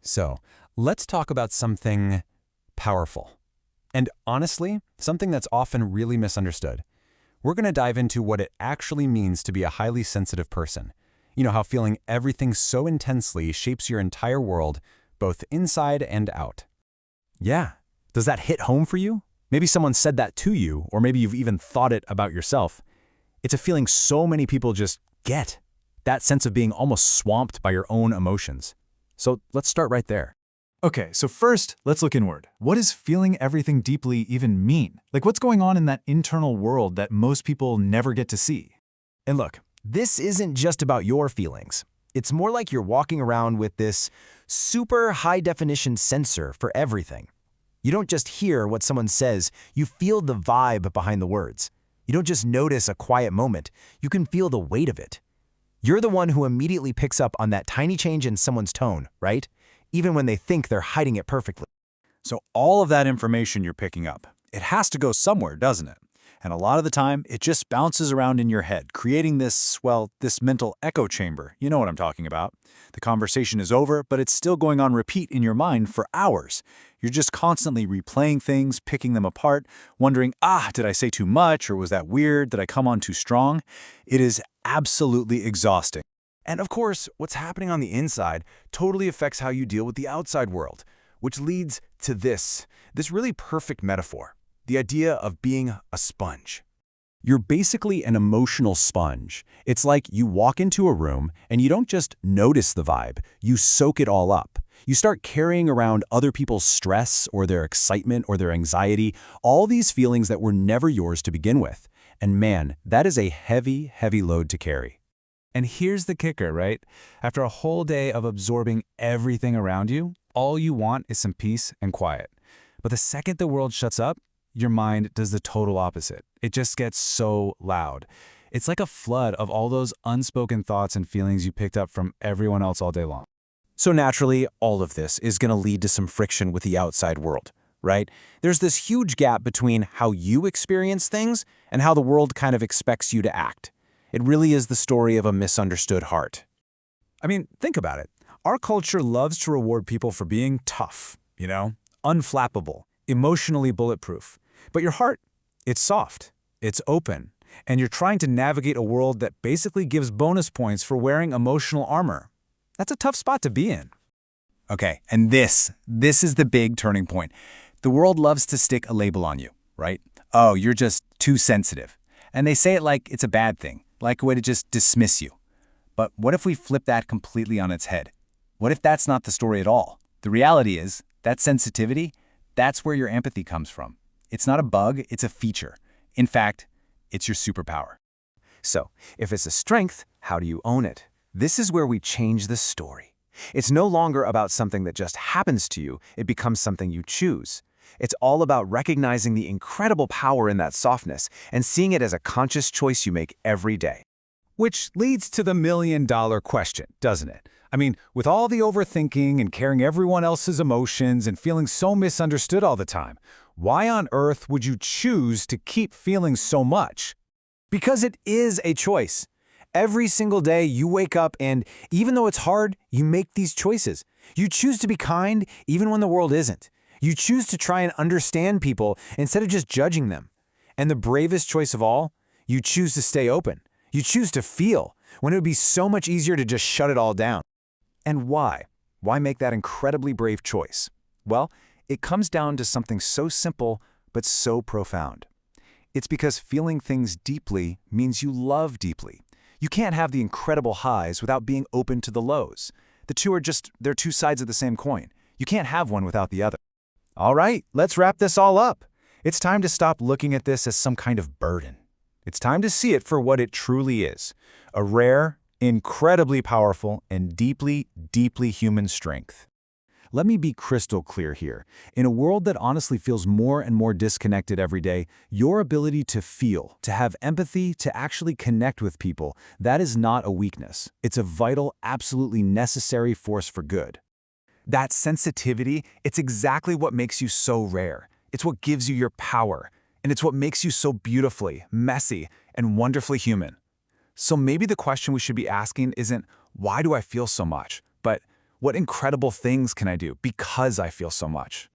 So, let's talk about something powerful. And honestly, something that's often really misunderstood. We're going to dive into what it actually means to be a highly sensitive person. You know, how feeling everything so intensely shapes your entire world, both inside and out. Yeah. Does that hit home for you? Maybe someone said that to you, or maybe you've even thought it about yourself. It's a feeling so many people just get. That sense of being almost swamped by your own emotions. So let's start right there. Okay, so first, let's look inward. What does feeling everything deeply even mean? Like, what's going on in that internal world that most people never get to see? And look, this isn't just about your feelings. It's more like you're walking around with this super high-definition sensor for everything. You don't just hear what someone says, you feel the vibe behind the words. You don't just notice a quiet moment, you can feel the weight of it. You're the one who immediately picks up on that tiny change in someone's tone, right? Even when they think they're hiding it perfectly. So all of that information you're picking up, it has to go somewhere, doesn't it? And a lot of the time, it just bounces around in your head, creating this mental echo chamber. You know what I'm talking about. The conversation is over, but it's still going on repeat in your mind for hours. You're just constantly replaying things, picking them apart, wondering, did I say too much, or was that weird? Did I come on too strong? It is absolutely exhausting. And of course, what's happening on the inside totally affects how you deal with the outside world, which leads to this really perfect metaphor. The idea of being a sponge. You're basically an emotional sponge. It's like you walk into a room and you don't just notice the vibe, you soak it all up. You start carrying around other people's stress or their excitement or their anxiety, all these feelings that were never yours to begin with. And man, that is a heavy, heavy load to carry. And here's the kicker, right? After a whole day of absorbing everything around you, all you want is some peace and quiet. But the second the world shuts up, your mind does the total opposite. It just gets so loud. It's like a flood of all those unspoken thoughts and feelings you picked up from everyone else all day long. So naturally, all of this is going to lead to some friction with the outside world, right? There's this huge gap between how you experience things and how the world kind of expects you to act. It really is the story of a misunderstood heart. I mean, think about it. Our culture loves to reward people for being tough, unflappable, emotionally bulletproof. But your heart, it's soft, it's open, and you're trying to navigate a world that basically gives bonus points for wearing emotional armor. That's a tough spot to be in. Okay, and this is the big turning point. The world loves to stick a label on you, right? Oh, you're just too sensitive. And they say it like it's a bad thing, like a way to just dismiss you. But what if we flip that completely on its head? What if that's not the story at all? The reality is, that sensitivity, that's where your empathy comes from. It's not a bug, it's a feature. In fact, it's your superpower. So, if it's a strength, how do you own it? This is where we change the story. It's no longer about something that just happens to you, it becomes something you choose. It's all about recognizing the incredible power in that softness and seeing it as a conscious choice you make every day. Which leads to the million-dollar question, doesn't it? I mean, with all the overthinking and carrying everyone else's emotions and feeling so misunderstood all the time, why on earth would you choose to keep feeling so much? Because it is a choice. Every single day you wake up and, even though it's hard, you make these choices. You choose to be kind even when the world isn't. You choose to try and understand people instead of just judging them. And the bravest choice of all, you choose to stay open. You choose to feel, when it would be so much easier to just shut it all down. And why? Why make that incredibly brave choice? Well, it comes down to something so simple, but so profound. It's because feeling things deeply means you love deeply. You can't have the incredible highs without being open to the lows. The two are they're two sides of the same coin. You can't have one without the other. All right, let's wrap this all up. It's time to stop looking at this as some kind of burden. It's time to see it for what it truly is. A rare, incredibly powerful, and deeply, deeply human strength. Let me be crystal clear here. In a world that honestly feels more and more disconnected every day, your ability to feel, to have empathy, to actually connect with people, that is not a weakness. It's a vital, absolutely necessary force for good. That sensitivity, it's exactly what makes you so rare. It's what gives you your power, and it's what makes you so beautifully, messy, and wonderfully human. So maybe the question we should be asking isn't, why do I feel so much? But What incredible things can I do because I feel so much?